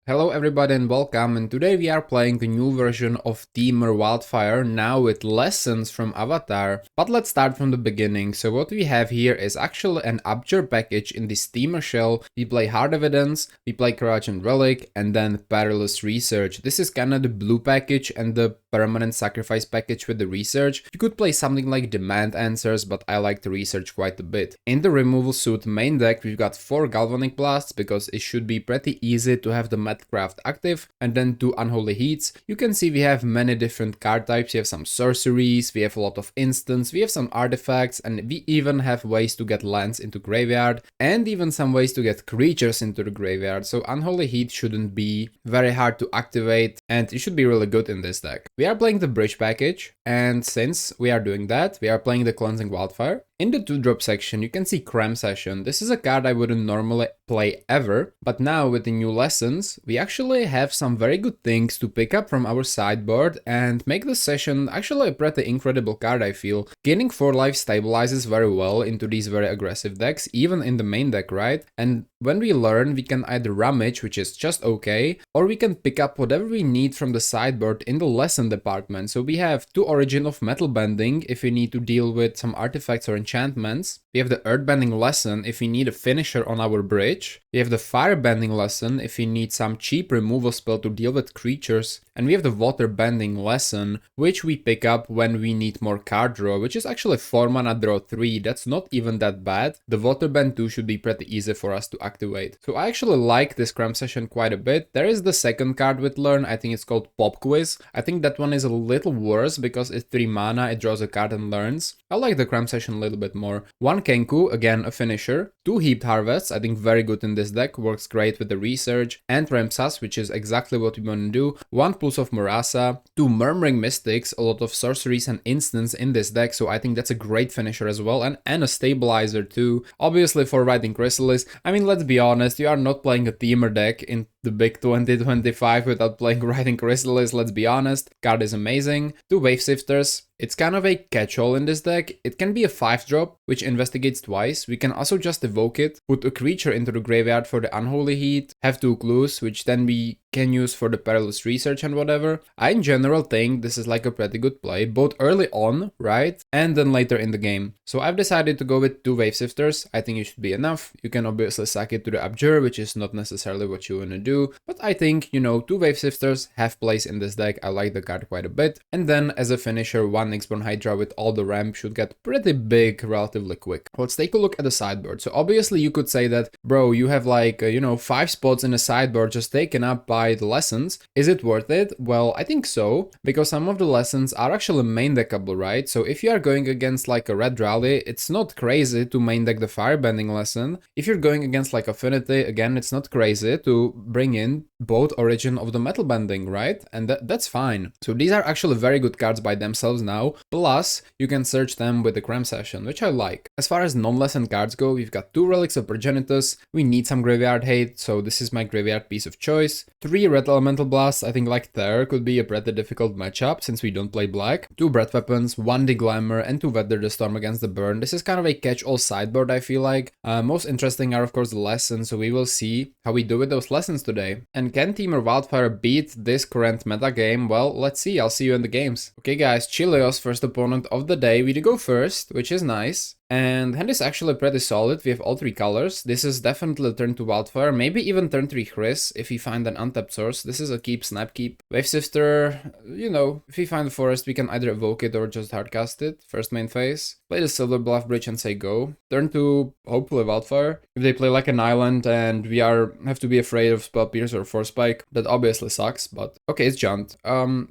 Hello everybody and welcome, and today we are playing the new version of Temur Wildfire, now with lessons from Avatar. But let's start from the beginning. So what we have here is actually an Abjure package in the steamer shell. We play Hard Evidence, we play Courage and Relic, and then Perilous Research. This is kinda the blue package and the Permanent Sacrifice package with the Research. You could play something like Demand Answers, but I like the Research quite a bit. In the Removal Suit main deck, we've got 4 Galvanic Blasts, because it should be pretty easy to have the Craft active, and then 2 Unholy Heats. You can see we have many different card types. We have some sorceries, we have a lot of instants, we have some artifacts, and we even have ways to get lands into graveyard, and even some ways to get creatures into the graveyard. So Unholy Heat shouldn't be very hard to activate, and it should be really good in this deck. We are playing the Bridge package, and since we are doing that, we are playing the Cleansing Wildfire. In the 2-drop section, you can see Cram Session. This is a card I wouldn't normally play ever, but now with the new lessons, we actually have some very good things to pick up from our sideboard and make the session actually a pretty incredible card, I feel. Gaining 4 life stabilizes very well into these very aggressive decks, even in the main deck, right? And when we learn, we can either Rummage, which is just okay, or we can pick up whatever we need from the sideboard in the lesson department. So we have 2 Origin of Metal Bending if we need to deal with some artifacts or enchantments. We have the Earthbending lesson if we need a finisher on our bridge. We have the Firebending lesson if we need some cheap removal spell to deal with creatures. And we have the Waterbending lesson, which we pick up when we need more card draw, which is actually 4 mana draw 3. That's not even that bad. The Waterbend 2 should be pretty easy for us to activate. So I actually like this Cram Session quite a bit. There is the second card with Learn, I think it's called Pop Quiz. I think that one is a little worse because it's 3 mana, it draws a card and learns. I like the Cram Session a little bit more. 1 Kenku, again a finisher. 2 Heaped Harvests, I think very good in this deck, works great with the Research. And Ramsas, which is exactly what we want to do. 1 Pulse of Murasa. 2 Murmuring Mystics, a lot of sorceries and instants in this deck, so I think that's a great finisher as well. And a Stabilizer too, obviously for Riding Chrysalis. I mean, let's be honest, you are not playing a Temur deck in the big 2025 without playing Riding Chrysalis, let's be honest. Card is amazing. 2 Wave Sifters. It's kind of a catch-all in this deck. It can be a 5-drop, which investigates twice. We can also just evoke it, put a creature into the graveyard for the Unholy Heat, have 2 clues, which then we can use for the Perilous Research and whatever. I in general think this is like a pretty good play, both early on, right, and then later in the game. So I've decided to go with 2 Wave Sifters. I think it should be enough. You can obviously sack it to the Abjure, which is not necessarily what you want to do, but I think, you know, 2 Wave Sifters have place in this deck. I like the card quite a bit. And then as a finisher, 1 Nyxborn Hydra with all the ramp should get pretty big relatively quick. Let's take a look at the sideboard. So obviously you could say that, bro, you have like, 5 spots in the sideboard just taken up by the lessons. Is it worth it? Well, I think so, because some of the lessons are actually main deckable, right? So if you are going against like a Red Rally, it's not crazy to main deck the Firebending lesson. If you're going against like Affinity, again, it's not crazy to bring in both Origin of the Metal Bending, right? And that's fine. So these are actually very good cards by themselves now. Plus, you can search them with the Cram Session, which I like. As far as non-lesson cards go, we've got 2 Relics of Progenitus. We need some graveyard hate, so this is my graveyard piece of choice. 3 Red Elemental Blasts. I think like Terror could be a pretty difficult matchup since we don't play black. 2 Breath Weapons, 1 Deglamor, and 2 Weather the Storm against the Burn. This is kind of a catch-all sideboard, I feel like. Most interesting are of course the lessons, so we will see how we do with those lessons today. And can Temur Wildfire beat this current meta game? Well, let's see. I'll see you in the games. Okay guys, Chileos, first opponent of the day. We do go first, which is nice. And hand is actually pretty solid. We have all 3 colors. This is definitely turn 2 Wildfire, maybe even turn 3 Chris if we find an untapped source. This is a keep, snap keep. Wave Sifter, if we find the forest, we can either evoke it or just hardcast it. First main phase. Play the Silver Bluff Bridge and say go. Turn 2, hopefully Wildfire. If they play like an island and we have to be afraid of Spell Pierce or Force Spike, that obviously sucks, but okay, it's Junt.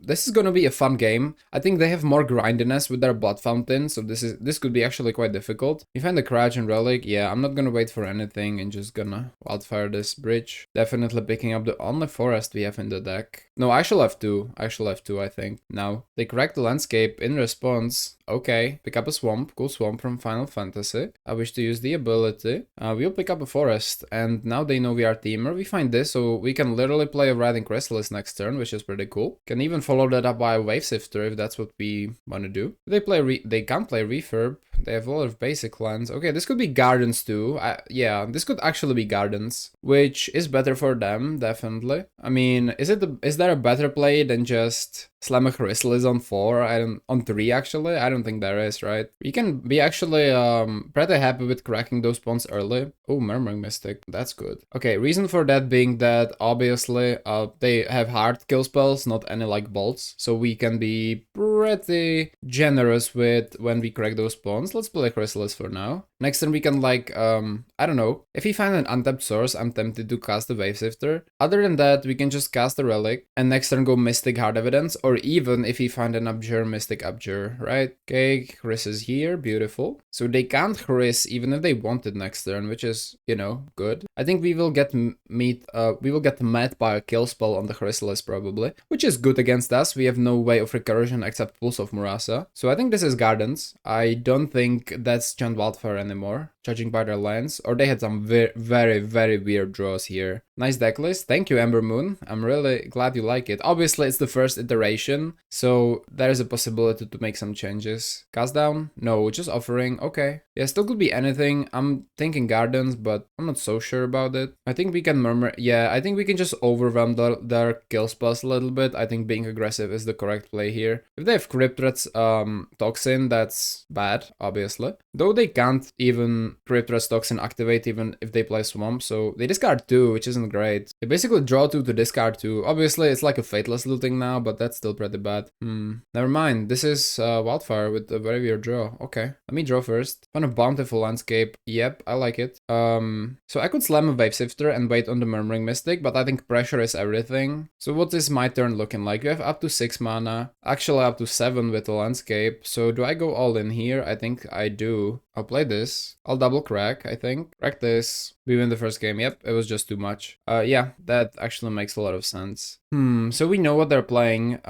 This is gonna be a fun game. I think they have more grindiness with their Blood Fountain, so this could be actually quite difficult. You find the Courage and Relic, yeah, I'm not gonna wait for anything and just gonna Wildfire this bridge. Definitely picking up the only forest we have in the deck. No, I shall have 2. I think. Now, they correct the landscape in response. Okay, pick up a swamp, cool swamp from Final Fantasy. I wish to use the ability. We'll pick up a forest, and now they know we are Temur. We find this, so we can literally play a Riding Chrysalis next turn, which is pretty cool. Can even follow that up by a Wave Sifter if that's what we want to do. They can't play Refurb. They have a lot of basic lands. Okay, this could be gardens too. Yeah, this could actually be gardens, which is better for them, definitely. I mean, is there a better play than just slam a Chrysalis on 4? On 3 actually? I don't think there is, right? You can be actually pretty happy with cracking those pawns early. Oh, Murmuring Mystic, that's good. Okay, reason for that being that obviously they have hard kill spells, not any like bolts, so we can be pretty generous with when we crack those pawns. Let's play Chrysalis for now. Next turn we can like, I don't know, if we find an untapped source, I'm tempted to cast the Waveshifter. Other than that, we can just cast a Relic and next turn go Mystic Hard Evidence, or even if we find an Abjure, Mystic Abjure, right? Okay, Chris is here, beautiful. So they can't Chris even if they wanted next turn, which is, you know, good. I think we will get met by a kill spell on the Chrysalis probably, which is good against us. We have no way of recursion except Pulse of Murasa. So I think this is Gardens. I don't think that's Temur Wildfire anymore, judging by their lands, or they had some very weird draws here. Nice deck list. Thank you, Ember Moon. I'm really glad you like it. Obviously, it's the first iteration, so there is a possibility to make some changes. Cast down? No, just offering. Okay. Yeah, still could be anything. I'm thinking Gardens, but I'm not so sure about it. I think we can Murmur. Yeah, I think we can just overwhelm their kill spells a little bit. I think being aggressive is the correct play here. If they have Crypt Threats Toxin, that's bad, obviously. Though they can't even Crypt Threats Toxin activate even if they play Swamp, so they discard 2, which isn't great. They basically draw 2 to discard 2. Obviously, it's like a Fateless looting now, but that's still pretty bad. Never mind. This is Wildfire with a very weird draw. Okay, let me draw first. Find a bountiful landscape. Yep, I like it. So I could slam a Waveshifter and wait on the Murmuring Mystic, but I think pressure is everything. So what is my turn looking like? You have up to 6 mana. Actually, up to 7 with the landscape. So do I go all in here? I think I do. I'll play this. I'll double crack, I think. Crack this. We win the first game. Yep, it was just too much. Yeah, that actually makes a lot of sense. So we know what they're playing.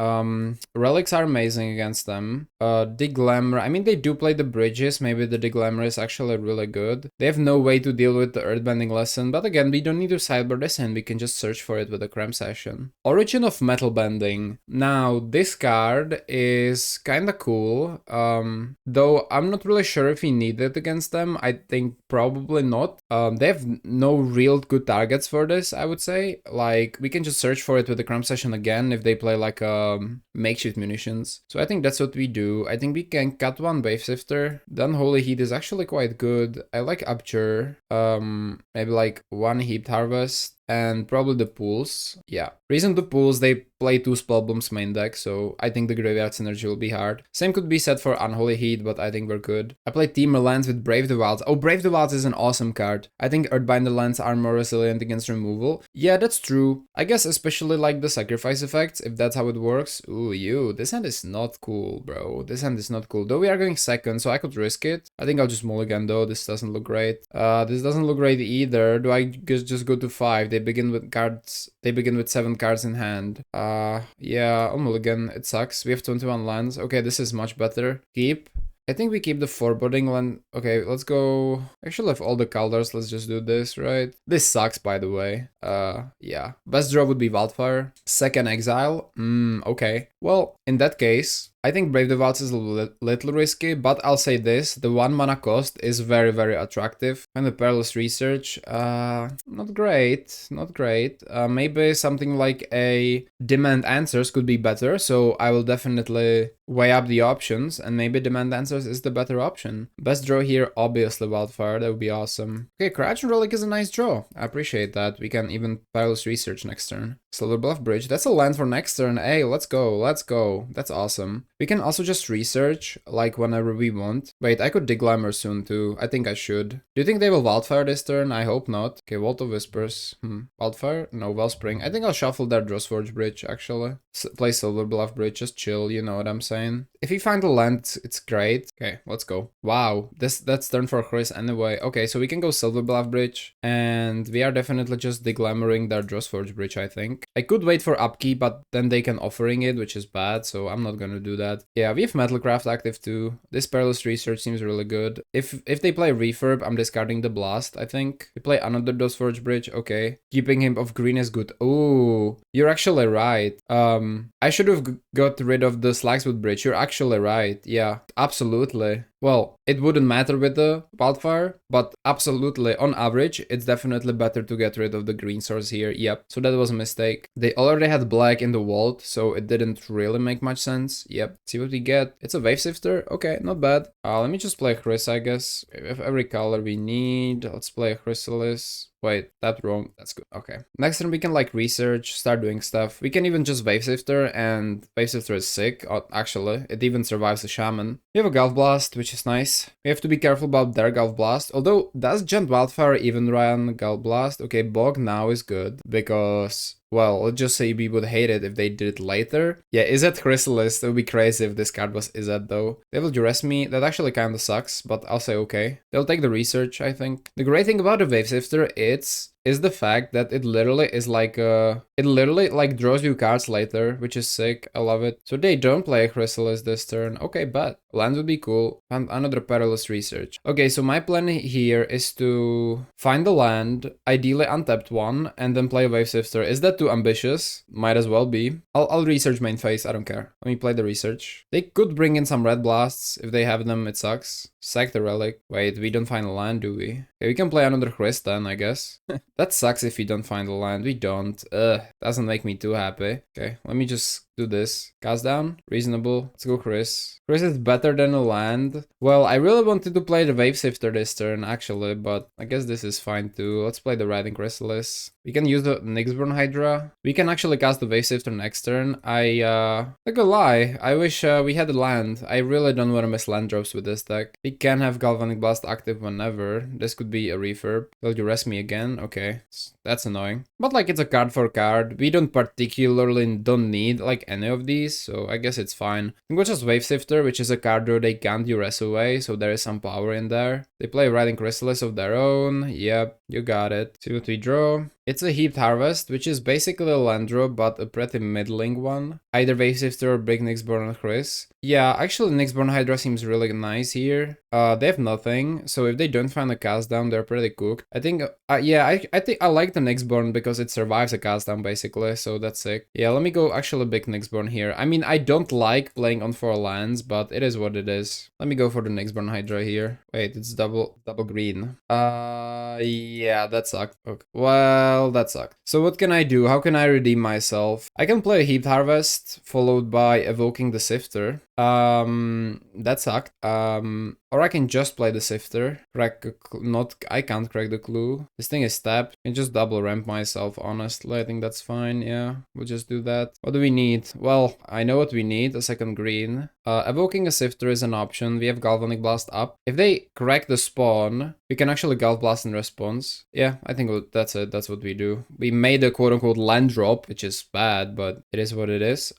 Relics are amazing against them. Deglamor, I mean, they do play the bridges. Maybe the Deglamor is actually really good. They have no way to deal with the Earthbending lesson, but again, we don't need to sideboard this in. We can just search for it with a Cram Session. Origin of Metal Bending. Now, this card is kinda cool. Though I'm not really sure if we need it against them. I think probably not. They have no real good targets for this, I would say. Like, we can just search for it with the Cram Session again if they play like makeshift munitions. So I think that's what we do. I think we can cut one Waveshifter. Then Holy Heat is actually quite good. I like Abjure. Maybe like one Heaped Harvest. And probably the pools. Yeah. Reason to pools, they play 2 Spellbooms main deck, so I think the graveyard synergy will be hard. Same could be said for Unholy Heat, but I think we're good. I play Temur lands with Brave the Wilds. Oh, Brave the Wilds is an awesome card. I think Earthbinder lands are more resilient against removal. Yeah, that's true. I guess especially like the sacrifice effects, if that's how it works. Ooh, this hand is not cool, bro. This hand is not cool. Though we are going second, so I could risk it. I think I'll just mulligan though. This doesn't look great. This doesn't look great either. Do I just go to 5? They begin with cards. They begin with 7 cards in hand. Yeah, I'll mulligan. It sucks. We have 21 lands. Okay, this is much better. Keep. I think we keep the Foreboding land. Okay, let's go. Actually, have all the colors. Let's just do this, right? This sucks, by the way. Yeah. Best draw would be Wildfire. Second Exile. Okay. Well, in that case, I think Brave the Wilds is a little risky, but I'll say this, the 1 mana cost is very attractive. And the Perilous Research, not great, maybe something like a Demand Answers could be better, so I will definitely weigh up the options, and maybe Demand Answers is the better option. Best draw here, obviously Wildfire, that would be awesome. Okay, Crouch and Relic is a nice draw, I appreciate that. We can even Perilous Research next turn. Silver Bluff Bridge, that's a land for next turn. Hey, let's go, that's awesome. We can also just research, like, whenever we want. Wait, I could Deglamor soon too. I think I should. Do you think they will Wildfire this turn? I hope not. Okay, Vault of Whispers. Wildfire? No, Wellspring. I think I'll shuffle their Drossforge Bridge, actually. Play Silver Bluff Bridge, just chill, you know what I'm saying. If you find a land, it's great. Okay, let's go. Wow, that's turn for Chris anyway. Okay, so we can go Silver Bluff Bridge, and we are definitely just Deglamoring their Drossforge Bridge, I think. I could wait for upkeep, but then they can Offering it, which is bad, so I'm not gonna do that. that. Yeah, we have Metalcraft active too. This Perilous Research seems really good. If they play Refurb, I'm discarding the Blast, I think. We play another Dose Forge Bridge, okay. Keeping him off green is good. Oh, you're actually right. I should have got rid of the Slagswood Bridge. You're actually right. Yeah, absolutely. Well, it wouldn't matter with the Wildfire, but absolutely, on average, it's definitely better to get rid of the green source here. Yep, so that was a mistake. They already had black in the vault, so it didn't really make much sense. Yep, see what we get. It's a Wave Sifter. Okay, not bad. Let me just play Chrysa, I guess. We have every color we need. Let's play a Chrysalis. Wait, that's wrong. That's good. Okay. Next turn we can like research, start doing stuff. We can even just Wave Sifter, and Wave Sifter is sick. Actually, it even survives a Shaman. We have a Gulf Blast, which is nice. We have to be careful about their Gulf Blast. Although, does Giant Wildfire even run Gulf Blast? Okay, Bog now is good because... well, let's just say we would hate it if they did it later. Yeah, Izzet Chrysalis, it would be crazy if this card was Izzet though. They will duress me, that actually kinda sucks, but I'll say okay. They'll take the research, I think. The great thing about the Wave Sifter is the fact that it literally is like it literally like draws you cards later, which is sick. I love it. So they don't play a Chrysalis this turn. Okay, but land would be cool. And another Perilous Research. Okay, so my plan here is to find the land, ideally untapped one, and then play a Wave Sifter. Is that too ambitious? Might as well be. I'll research main phase, I don't care. Let me play the research. They could bring in some red blasts. If they have them, it sucks. Sack the relic. Wait, we don't find a land, do we? Okay, we can play another Chris then, I guess. That sucks if we don't find a land. We don't. Doesn't make me too happy. Okay, let me just do this. Cast down. Reasonable. Let's go Chris. Chris is better than a land. Well, I really wanted to play the Wave Sifter this turn, actually, but I guess this is fine too. Let's play the Riding Chrysalis. We can use the Nyxborn Hydra. We can actually cast the Wave Sifter next turn. Not gonna lie, I wish we had a land. I really don't want to miss land drops with this deck. We can have Galvanic Blast active whenever. This could be a refurb. Will you rest me again? Okay, that's annoying. But like, it's a card for card. We don't particularly don't need like any of these, so I guess it's fine. I think we'll just Wave Sifter, which is a card draw they can't duress away, so there is some power in there. They play Riding Chrysalis of their own. Yep, you got it. See what we draw. It's a Heaped Harvest, which is basically a land draw, but a pretty middling one. Either Wave Sifter or Big Nyxborn or Chris. Yeah, actually Nyxborn Hydra seems really nice here. They have nothing, so if they don't find a cast down, they're pretty cooked. I think, yeah, I think I like the Nyxborn because it survives a cast down basically, so that's sick. Yeah, let me go actually Big Nyxborn here. I mean, I don't like playing on 4 lands, but it is what it is. Let me go for the Nyxborn Hydra here. Wait, it's double green. Yeah, that sucked. Okay. Well, that sucked. So what can I do? How can I redeem myself? I can play a Heaped Harvest, followed by Evoking the Sifter. That sucked. Or I can just play the Sifter. I can't crack the clue. This thing is tapped. I can just double ramp myself, honestly. I think that's fine, yeah. We'll just do that. What do we need? Well, I know what we need, a second green. Evoking a Sifter is an option. We have Galvanic Blast up. If they crack the spawn, we can actually Gulf Blast in response. Yeah, I think that's it. That's what we do. We made a quote-unquote land drop, which is bad, but it is what it is.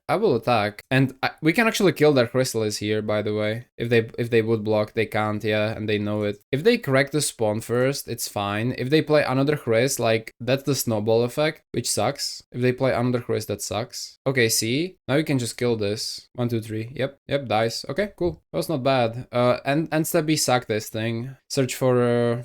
I will attack. And we can actually kill their Chrysalis here, by the way. If they would block, they can't, yeah, and they know it. If they correct the spawn first, it's fine. If they play another Chris, like, that's the snowball effect, which sucks. If they play another Chris, that sucks. Okay, see? Now you can just kill this. 1, 2, 3. Yep, dies. Okay, cool. That was not bad. And step B sack this thing. Search for,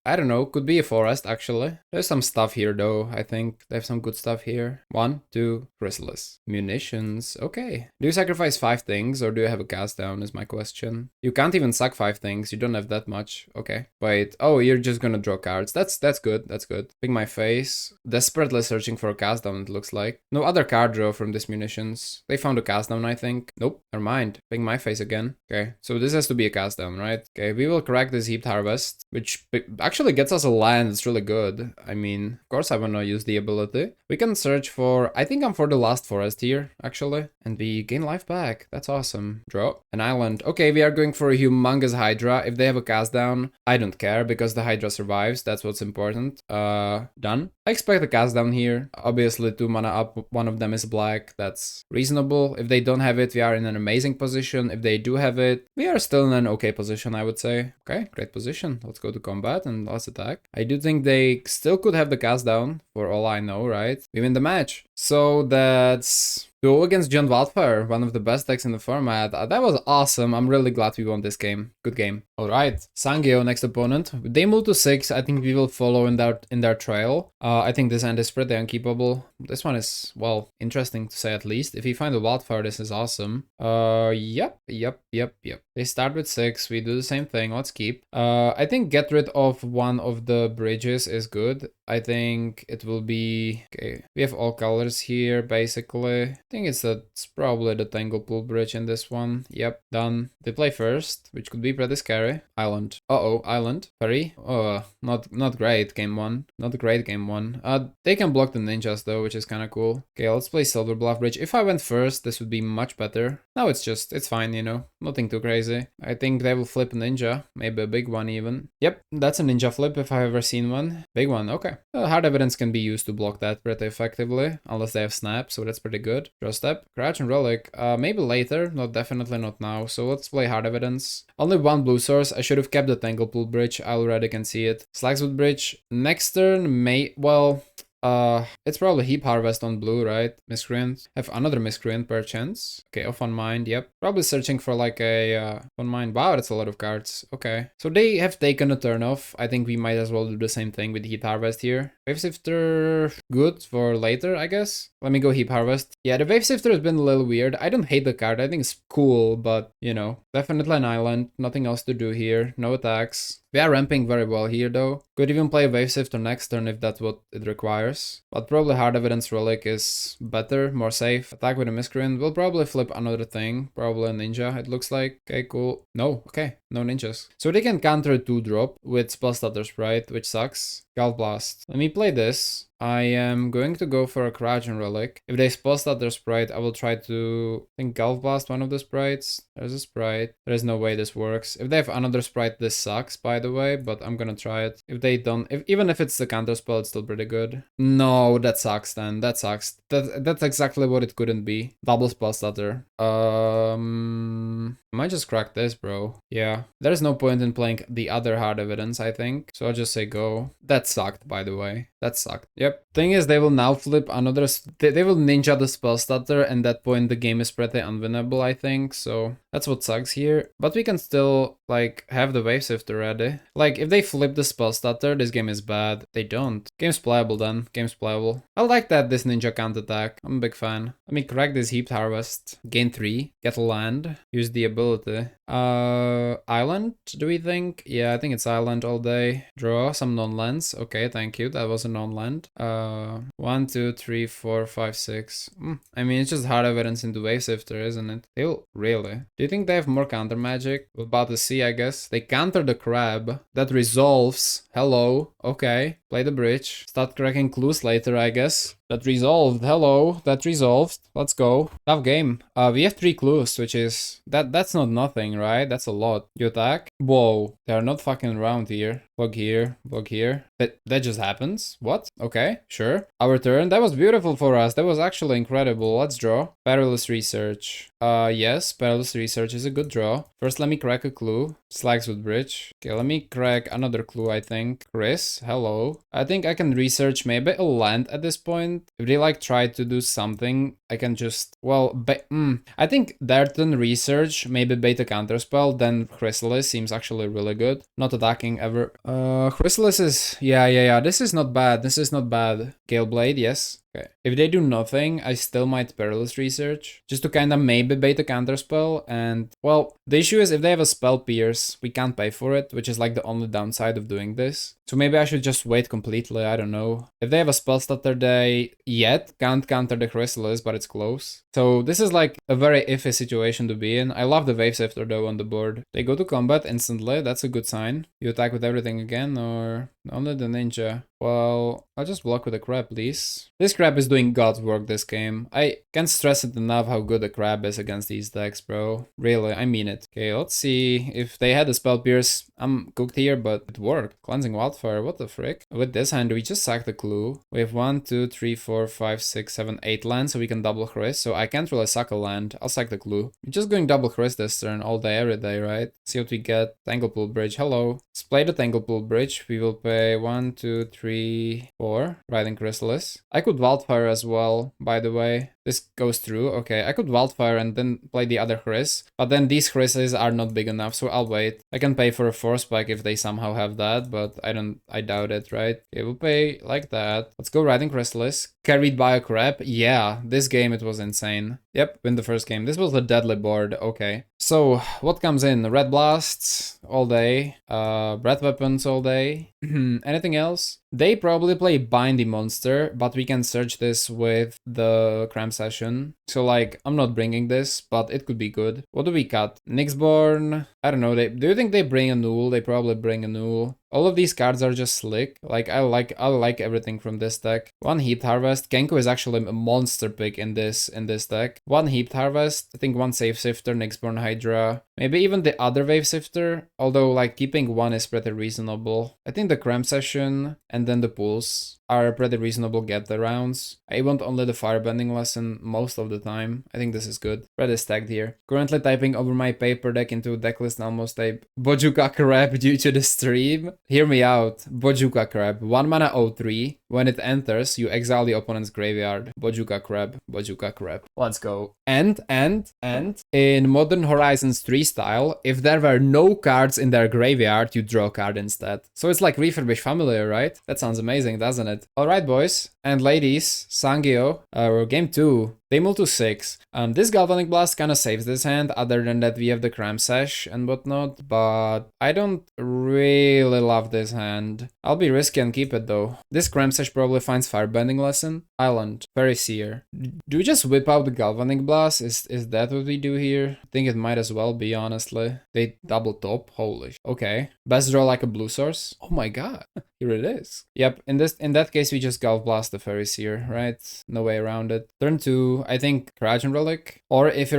I don't know, could be a forest, actually. There's some stuff here, though, I think. They have some good stuff here. 1, 2, Chrysalis. Munitions. Okay. Do you sacrifice 5 things, or do you have a cast down, is my question. You can't even sack 5 things. You don't have that much. Okay. Wait. Oh, you're just gonna draw cards. That's good. That's good. Pick my face. Desperately searching for a cast down, it looks like. No other card draw from this munitions. They found a cast down, I think. Nope. Never mind. Pick my face again. Okay. So this has to be a cast down, right? Okay. We will crack this Heaped Harvest, which actually gets us a land. It's really good. I mean, of course I wanna use the ability. We can search for, I think I'm for the last forest here, actually. And we gain life back. That's awesome. Draw. An island. Okay, we are going for a humongous Hydra. If they have a cast down, I don't care because the Hydra survives. That's what's important. Done. I expect a cast down here. Obviously 2 mana up, one of them is black. That's reasonable. If they don't have it, we are in an amazing position. If they do have it, we are still in an okay position, I would say. Okay, great position. Let's go to combat and let's attack. I do think they still could have the cast down, for all I know, right? We win the match. So that's Duo against Giant Wildfire, one of the best decks in the format. That was awesome. I'm really glad we won this game. Good game. Alright, Sangyo, next opponent. They move to 6. I think we will follow in their trail. I think this end is pretty unkeepable. This one is, well, interesting to say at least. If we find a Wildfire, this is awesome. Yep. They start with 6. We do the same thing. Let's keep. I think get rid of one of the bridges is good. I think it will be... Okay, we have all colors here, basically. I think it's probably the Tanglepool bridge in this one. Yep, done. They play first, which could be pretty scary. Island. Uh-oh, Island. Ferry. Oh, not great, game 1. Not great, game 1. They can block the ninjas, though, which is kind of cool. Okay, let's play Silver Bluff Bridge. If I went first, this would be much better. Now it's fine, you know. Nothing too crazy. I think they will flip a ninja. Maybe a big one, even. Yep, that's a ninja flip if I've ever seen one. Big one, okay. Hard evidence can be used to block that pretty effectively, unless they have snap, so that's pretty good. Draw step, Crouch and Relic, maybe later, definitely not now, so let's play hard evidence. Only one blue source, I should have kept the Tanglepool bridge, I already can see it. Slagswood bridge, next turn well... it's probably Heap Harvest on blue, right? Miscreant. Have another Miscreant per chance. Okay, off on mind, yep. Probably searching for like a on mind. Wow, that's a lot of cards. Okay. So they have taken a turn off. I think we might as well do the same thing with Heap Harvest here. Wave Sifter, good for later, I guess. Let me go Heap Harvest. Yeah, the Wave Sifter has been a little weird. I don't hate the card. I think it's cool, but, you know, definitely an island. Nothing else to do here. No attacks. We are ramping very well here, though. Could even play Wave Sifter next turn if that's what it requires. But probably Hard Evidence Relic is better, more safe. Attack with a Miscreant. We'll probably flip another thing. Probably a Ninja, it looks like. Okay, cool. No, okay. No ninjas. So they can counter a 2-drop with Spellstutter Sprite, which sucks. Gulf Blast. Let me play this. I am going to go for a Crouch and Relic. If they Spellstutter Sprite, I will try to, I think, Gulf Blast one of the sprites. There's a sprite. There's no way this works. If they have another sprite, this sucks, by the way, but I'm gonna try it. If they don't, even if it's the counter spell, it's still pretty good. No, that sucks then. That sucks. That's exactly what it couldn't be. Double Spellstutter. I might just crack this, bro. Yeah. There's no point in playing the other hard evidence, I think. So I'll just say go. That sucked, by the way. That sucked. Yep. Thing is, they will now flip another... They will ninja the Spellstutter, and at that point the game is pretty unwinnable, I think. So that's what sucks here. But we can still, like, have the Wave Sifter ready. Like, if they flip the Spellstutter, this game is bad. They don't. Game's playable then. Game's playable. I like that this ninja can't attack. I'm a big fan. Let me crack this Heaped Harvest. Gain 3. Get a land. Use the ability. Island, do we think? Yeah, I think it's island all day. Draw some non-lands. Okay, thank you. That was a non-land. 1, 2, 3, 4, 5, 6. I mean, it's just hard evidence into Wave Sifter, isn't it? Really? Do you think they have more counter magic? We're about to see, I guess. They counter the crab. That resolves. Hello. Okay. Play the bridge. Start cracking clues later, I guess. That resolved. Hello. That resolved. Let's go. Tough game. We have 3 clues, which is... That's not nothing, right? That's a lot. You attack? Whoa. They're not fucking around here. Block here. Block here. That just happens? What? Okay. Sure. Our turn. That was beautiful for us. That was actually incredible. Let's draw. Perilous Research. Yes. Perilous Research is a good draw. First, let me crack a clue. Slagswood Bridge. Okay, let me crack another clue, I think. Chris. Hello. I think I can research maybe a land at this point. If they like try to do something, I can just, well, I think their turn research, maybe bait a counterspell, then Chrysalis seems actually really good. Not attacking ever. Chrysalis is, yeah, this is not bad. This is not bad. Gale Blade, yes. Okay. If they do nothing, I still might Perilous Research, just to kind of maybe bait a counterspell. And, well, the issue is if they have a Spell Pierce, we can't pay for it, which is like the only downside of doing this. So maybe I should just wait completely, I don't know. If they have a Spellstutter, they can't counter the Chrysalis, but it's close. So this is like a very iffy situation to be in. I love the Wave Sifter though on the board. They go to combat instantly, that's a good sign. You attack with everything again, or only the ninja? Well, I'll just block with a crab, please. This crab is doing God's work this game. I can't stress it enough how good a crab is against these decks, bro. Really, I mean it. Okay, let's see. If they had a Spell Pierce, I'm cooked here, but it worked. Cleansing Wildfire, what the frick? With this hand, we just sack the clue. We have 1, 2, 3, 4, 5, 6, 7, 8 lands, so we can double Chris. So I can't really sack a land. I'll sack the clue. We're just going double Chris this turn all day, every day, right? See what we get. Tanglepool Bridge, hello. Let's play the Tanglepool Bridge. We will pay Okay, 1, 2, 3, 4. Riding Chrysalis. I could Wildfire as well, by the way. This goes through. Okay, I could Wildfire and then play the other Chris. But then these Chris's are not big enough, so I'll wait. I can pay for a Force Spike if they somehow have that, but I doubt it, right? Okay, we'll pay like that. Let's go Riding Chrysalis. Carried by a crab. Yeah, this game it was insane. Yep, win the first game. This was a deadly board. Okay. So, what comes in? Red Blasts all day. Red Weapons all day. Anything else? They probably play Bindy Monster, but we can search this with the Cram Session. So like, I'm not bringing this, but it could be good. What do we cut? Nyxborn. I don't know. Do you think they bring a Null? They probably bring a Null. All of these cards are just slick. Like I like everything from this deck. One Heaped Harvest. Kenko is actually a monster pick in this deck. One Heaped Harvest. I think one Safe Sifter, Nyxborn Hydra. Maybe even the other Wave Sifter. Although like keeping one is pretty reasonable. I think the Cram Session and then the pools are pretty reasonable get rounds. I want only the Firebending lesson most of the time. I think this is good. Pretty stacked here. Currently typing over my paper deck into decklist and almost type Bojuka Crab due to the stream. Hear me out. Bojuka Crab. 1 mana 0/3. When it enters, you exile the opponent's graveyard. Bojuka Crab. Bojuka Crab. Let's go. And in Modern Horizons 3 style, if there were no cards in their graveyard, you draw a card instead. So it's like Refurbish Familiar, right? That sounds amazing, doesn't it? Alright, boys and ladies, Sangyo, game 2. They move to 6. This Galvanic Blast kind of saves this hand, other than that we have the Cram Sesh and whatnot, but I don't really love this hand. I'll be risky and keep it though. This Cram Sesh probably finds Firebending Lesson. Island, Fairy Seer. Do we just whip out the Galvanic Blast? Is that what we do here? I think it might as well be, honestly. They double top? Holy. Okay. Best draw like a blue source? Oh my god. Here it is. Yep, in that case we just Galv Blast the Fairy Seer, right? No way around it. Turn 2, I think Kraken Relic. Or if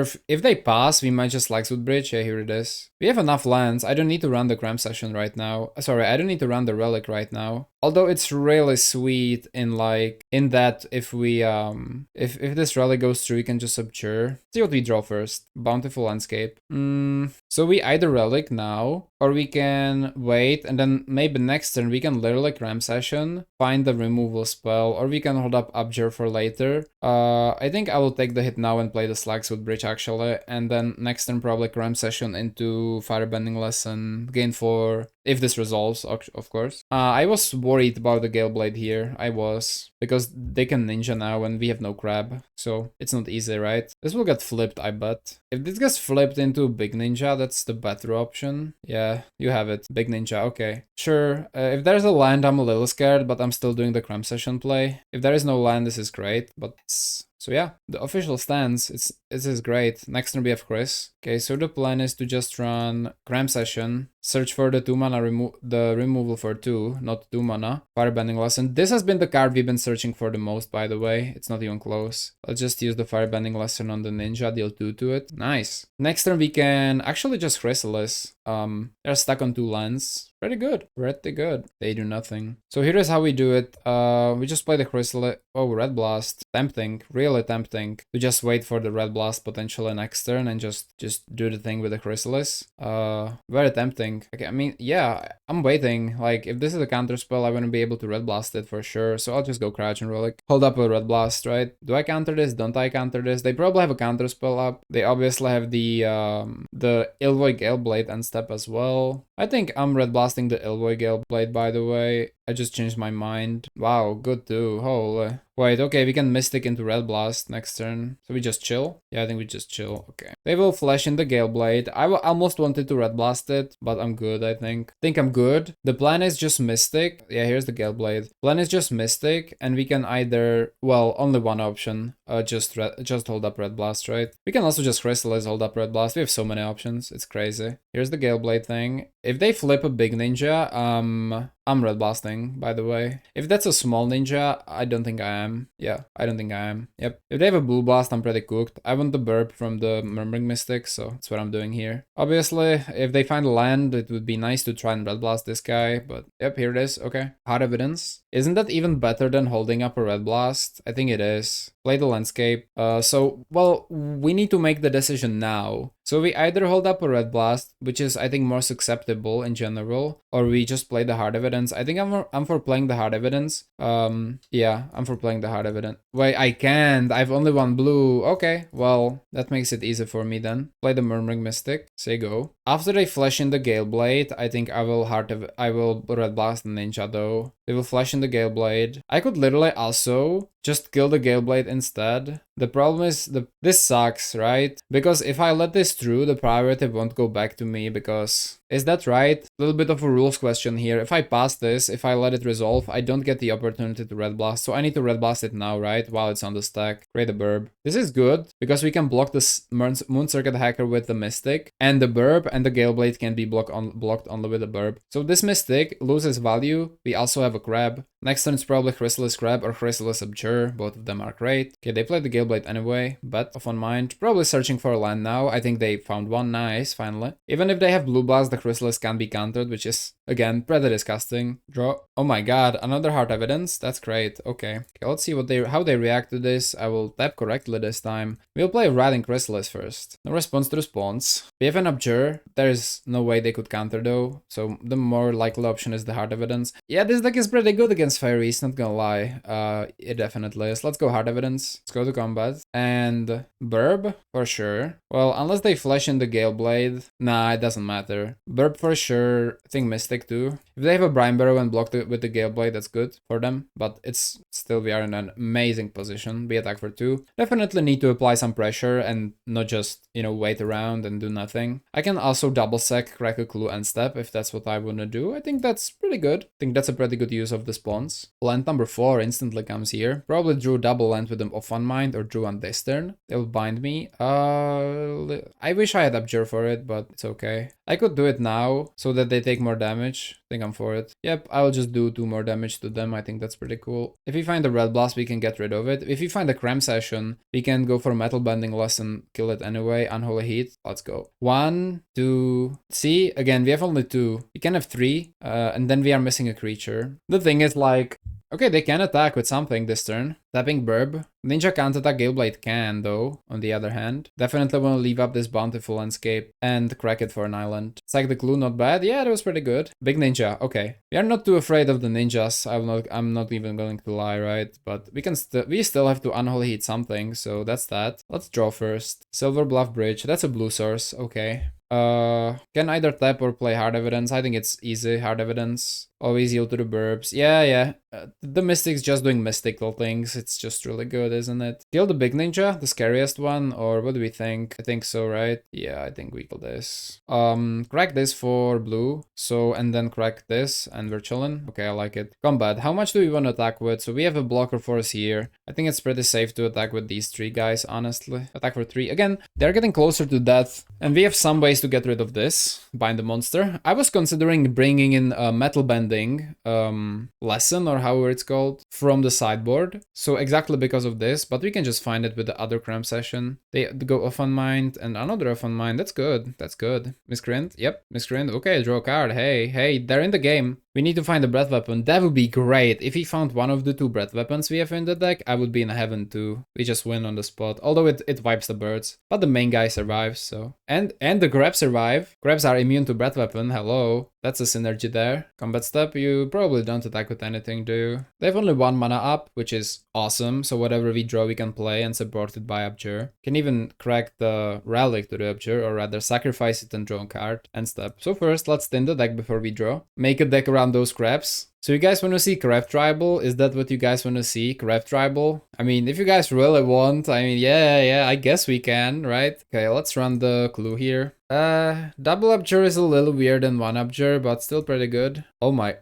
they pass, we might just Lexwood Bridge. Yeah, here it is. We have enough lands. I don't need to run the Cram Session right now. Sorry, I don't need to run the Relic right now. Although it's really sweet in that if we if this Relic goes through, we can just Subdure. See what we draw first. Bountiful Landscape. So we either Relic now, or we can wait, and then maybe next turn we can literally Cram Session, find the removal spell, or we can hold up Abjure for later. I think I will take the hit now and play the Slagswood Bridge actually, and then next turn probably Cram Session into Firebending Lesson, gain 4, if this resolves, of course. I was worried about the Galeblade here, I was, because they can Ninja now and we have no Crab, so it's not easy, right? This will get flipped, I bet. If this gets flipped into Big Ninja, that's the better option. Yeah, you have it, Big Ninja, okay. Sure, if there's a land, I'm a little scared, but I'm still doing the Cram Session play. If there is no land, this is great, but so yeah, the official stance, it is great. Next turn we have Chris. Okay, so the plan is to just run Cram Session, search for the 2 mana removal for 2, not 2 mana. Firebending Lesson. This has been the card we've been searching for the most, by the way. It's not even close. Let's just use the Firebending Lesson on the Ninja, deal 2 to it. Nice. Next turn we can actually just Chrysalis. They're stuck on 2 lands. Pretty good. Pretty good. They do nothing. So here is how we do it. We just play the Chrysalis. Oh, Red Blast. Tempting. Really tempting. To just wait for the Red Blast potentially next turn and just do the thing with the Chrysalis. Very tempting. Okay, I mean, yeah, I'm waiting. Like, if this is a counter spell, I wouldn't be able to Red Blast it for sure. So I'll just go Crouch and Relic. Hold up a Red Blast, right? Do I counter this? Don't I counter this? They probably have a counter spell up. They obviously have the Ilvoy Galeblade and step as well. I think I'm Red Blasting the Ilvoy Galeblade, by the way. I just changed my mind. Wow, good too. Holy. Wait, okay, we can Mystic into Red Blast next turn. So we just chill? Yeah, I think we just chill. Okay. They will flash in the Galeblade. I almost wanted to Red Blast it, but I'm good, I think. I think I'm good. The plan is just Mystic. Yeah, here's the Galeblade. Plan is just Mystic, and we can either, well, only one option. Just hold up Red Blast, right? We can also just Chrysalis, hold up Red Blast. We have so many options. It's crazy. Here's the Galeblade thing. If they flip a big ninja, I'm Red Blasting, by the way. If that's a small ninja, I don't think I am. Yeah, I don't think I am. Yep. If they have a Blue Blast, I'm pretty cooked. I want the burp from the Murmuring Mystic, so that's what I'm doing here. Obviously, if they find a land, it would be nice to try and Red Blast this guy, but yep, here it is. Okay. Hard evidence. Isn't that even better than holding up a Red Blast? I think it is. Play the landscape. So, well, we need to make the decision now. So we either hold up a Red Blast, which is, I think, more susceptible in general, or we just play the Hard Evidence evidence. I think I'm for playing the hard evidence. Yeah, I'm for playing the hard evidence. Wait, I can't. I've only one blue. Okay, well, that makes it easy for me then. Play the Murmuring Mystic. Say go. After they flash in the Gale Blade, I think I will Red Blast the Ninja though. They will flash in the Gale Blade. I could literally also just kill the Gale Blade instead. The problem is this sucks, right? Because if I let this through, the priority won't go back to me because... Is that right? A little bit of a rules question here. If I pass this, if I let it resolve, I don't get the opportunity to Red Blast. So I need to Red Blast it now, right? While it's on the stack. Create a burb. This is good because we can block this Moon Circuit Hacker with the Mystic and the burb, and the Gale Blade can be blocked only with the burb. So this Mystic loses value. We also have a Crab. Next turn it's probably Chrysalis Crab or Chrysalis Abjure. Both of them are great. Okay, they played the Gale Blade anyway, but off on mind. Probably searching for a land now. I think they found one. Nice, finally. Even if they have Blue Blast, the Chrysalis can be countered, which is, again, pretty disgusting. Draw. Oh my god, another hard evidence? That's great. Okay, let's see how they react to this. I will tap correctly this time. We'll play Riding Chrysalis first. No response to response. We have an Abjure. There is no way they could counter though, so the more likely option is the hard evidence. Yeah, this deck is pretty good against Fairies, not gonna lie. It definitely is. Let's go hard evidence. Let's go to combat. And Burb, for sure. Well, unless they flash in the Gale Blade. Nah, it doesn't matter. Burb for sure. I think Mystic too. If they have a Brine Barrow and block with the Gale Blade, that's good for them. But it's still, we are in an amazing position. We attack for 2. Definitely need to apply some pressure and not just, you know, wait around and do nothing. I can also double sec, crack a clue, and step if that's what I wanna do. I think that's pretty good. I think that's a pretty good use of the spawns. Land number 4 instantly comes here. Probably drew double land with them off on mind or drew on this turn. They'll bind me. I wish I had Abjure for it, but it's okay. I could do it now so that they take more damage. I think I'm for it. Yep, I'll just do 2 more damage to them. I think that's pretty cool. If we find a Red Blast, we can get rid of it. If we find a Cram Session, we can go for Metal Bending Lesson, kill it anyway. Unholy Heat. Let's go. 1, 2. See, again, we have only 2. We can have 3, and then we are missing a creature. The thing is, like, okay, they can attack with something this turn. Tapping Burb. Ninja can't attack, Gale Blade can, though, on the other hand. Definitely want to leave up this bountiful landscape and crack it for an island. Sack the clue, not bad. Yeah, that was pretty good. Big Ninja, okay. We are not too afraid of the ninjas. I'm not even going to lie, right? But we still have to Unholy Heat something, so that's that. Let's draw first. Silver Bluff Bridge, that's a blue source, okay. Can either tap or play hard evidence. I think it's easy, hard evidence. Always yield to the burbs. Yeah. The Mystic's just doing mystical things. It's just really good, isn't it? Kill the big ninja, the scariest one, or what do we think? I think so, right? Yeah, I think we kill this. Crack this for blue. So, and then crack this, and we're chilling. Okay, I like it. Combat. How much do we want to attack with? So we have a blocker force here. I think it's pretty safe to attack with these 3 guys, honestly. Attack for 3. Again, they're getting closer to death, and we have some ways to get rid of this. Bind the monster. I was considering bringing in a Metal Bending lesson, or however it's called, from the sideboard. So exactly because of this, but we can just find it with the other Cram Session. They go off on mind and another off on mind. That's good. That's good. Miscreant. Yep. Miscreant. Okay, draw a card. Hey, they're in the game. We need to find a breath weapon. That would be great. If he found one of the 2 breath weapons we have in the deck, I would be in heaven too. We just win on the spot. Although it wipes the birds. But the main guy survives, so. And the grabs survive. Grabs are immune to breath weapon. Hello. That's a synergy there. Combat step, you probably don't attack with anything, do you? They have only 1 mana up, which is awesome. So whatever we draw, we can play and support it by Abjure. Can even crack the Relic to the Abjure, or rather sacrifice it and draw a card and step. So first, let's thin the deck before we draw. Make a deck around those crabs. So you guys want to see Craft Tribal? Is that what you guys want to see? Craft Tribal? I mean, if you guys really want, I mean, yeah, I guess we can, right? Okay, let's run the clue here. Double Abjure is a little weird than 1 Abjure, but still pretty good. Oh my,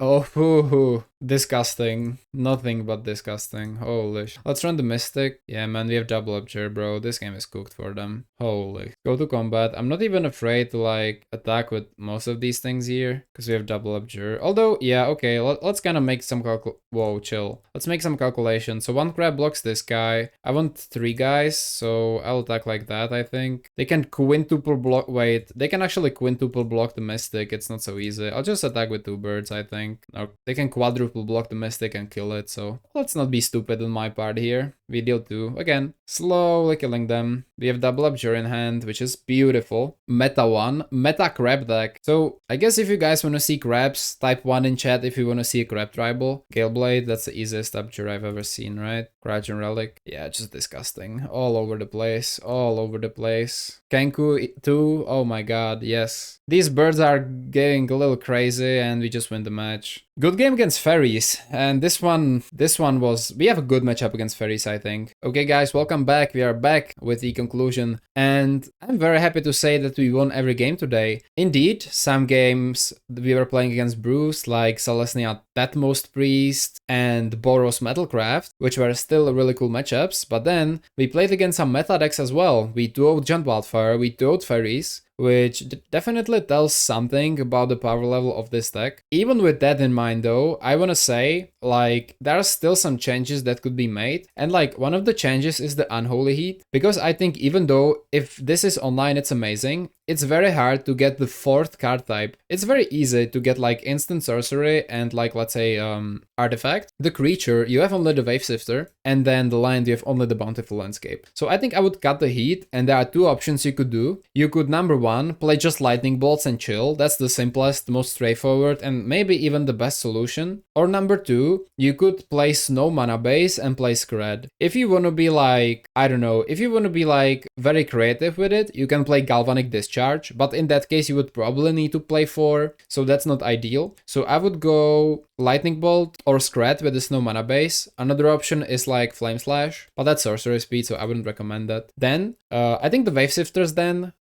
disgusting. Nothing but disgusting. Holy sh. Let's run the Mystic. Yeah, man, we have double Abjure, bro. This game is cooked for them. Holy. Go to combat. I'm not even afraid to, like, attack with most of these things here, because we have double Abjure. Although, yeah, okay, let's kind of make some whoa, chill. Let's make some calculations. So 1 crab blocks this guy. I want 3 guys, so I'll attack like that, I think. They can quintuple block. Wait, they can actually quintuple block the Mystic. It's not so easy. I'll just attack with 2 birds, I think. Or they can triple block the Mystic and kill it, so let's not be stupid on my part here. We deal 2. Again, slowly killing them. We have double Abjure in hand, which is beautiful. Meta 1, meta crab deck. So I guess if you guys want to see crabs, type 1 in chat if you want to see a crab tribal. Galeblade, that's the easiest Abjure I've ever seen, right? Crouch and Relic. Yeah, just disgusting. All over the place, all over the place. Kenku 2, oh my god, yes. These birds are getting a little crazy and we just win the match. Good game against fairies, and this one was, we have a good matchup against fairies, I think. Okay guys, welcome back. We are back with the conclusion, and I'm very happy to say that we won every game today. Indeed, some games we were playing against Bruce, like Celestia Tatmost Priest and Boros Metalcraft, which were still really cool matchups, but then we played against some meta decks as well. We duoed Giant Wildfire, we duoed fairies, which definitely tells something about the power level of this deck. Even with that in mind though, I wanna say, like, there are still some changes that could be made, and like, one of the changes is the Unholy Heat, because I think even though if this is online it's amazing, it's very hard to get the 4th card type. It's very easy to get like instant sorcery and like, let's say, artifact. The creature, you have only the Wave Sifter, and then the land, you have only the Bountiful Landscape. So I think I would cut the heat, and there are 2 options you could do. You could, number 1, play just lightning bolts and chill. That's the simplest, most straightforward, and maybe even the best solution. Or number 2, you could play Snow Mana Base and play Scred. If you want to be like, I don't know, if you want to be like very creative with it, you can play Galvanic Discharge, but in that case you would probably need to play 4, so that's not ideal. So I would go Lightning Bolt or Scred with the Snow Mana Base. Another option is like Flame Slash, but that's sorcery speed, so I wouldn't recommend that. Then, I think the Wave Sifters then,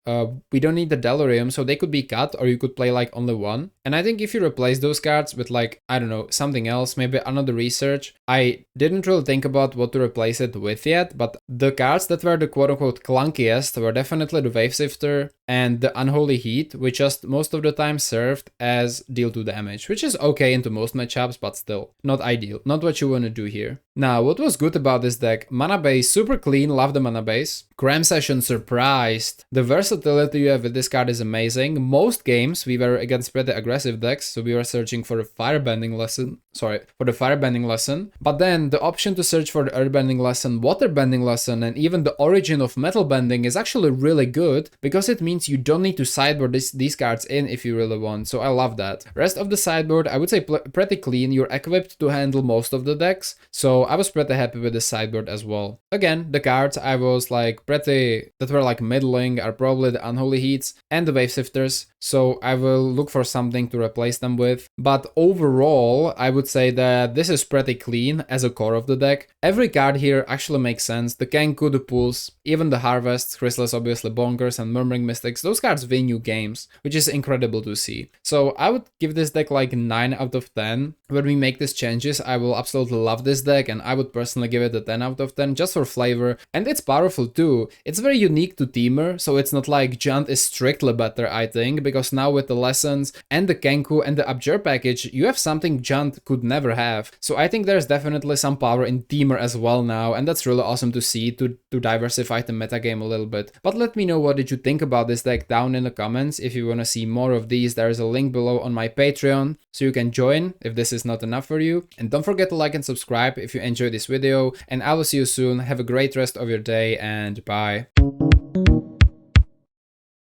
we don't need the Delirium, so they could be cut, or you could play like only 1. And I think if you replace those cards with like, I don't know, something else, maybe another research. I didn't really think about what to replace it with yet, but the cards that were the quote-unquote clunkiest were definitely the Wave Sifter and the Unholy Heat, which just most of the time served as deal 2 damage, which is okay into most matchups, but still not ideal, not what you want to do here. Now, what was good about this deck? Mana base, super clean, love the mana base. Cram Session, surprised. The versatility you have with this card is amazing. Most games we were against pretty aggressive decks, so we were searching for a Firebending lesson. But then the option to search for the Earthbending lesson, Waterbending lesson, and even the origin of Metal Bending is actually really good, because it means you don't need to sideboard these cards in if you really want, so I love that. Rest of the sideboard, I would say pretty clean. You're equipped to handle most of the decks, so I was pretty happy with the sideboard as well. Again, the cards I was like that were like middling are probably the Unholy Heats and the Wave Sifters, so I will look for something to replace them with. But overall, I would say that this is pretty clean as a core of the deck. Every card here actually makes sense. The Kenku, the Pools, even the Harvest, Chrysalis obviously bonkers, and Murmuring Mystics, those cards win you games, which is incredible to see. So I would give this deck like 9 out of 10. When we make these changes, I will absolutely love this deck, and I would personally give it a 10 out of 10 just for flavor. And it's powerful too. It's very unique to Temur, so it's not like Junt is strictly better, I think, because now with the lessons and the Kenku and the Abjure package, you have something Junt could never have. So I think there's definitely some power in Temur as well now, and that's really awesome to see, to diversify the metagame a little bit. But let me know what did you think about this deck down in the comments. If you want to see more of these, there is a link below on my Patreon, so you can join if this is not enough for you. And don't forget to like and subscribe if you enjoyed this video, and I will see you soon. Have a great rest of your day, and bye.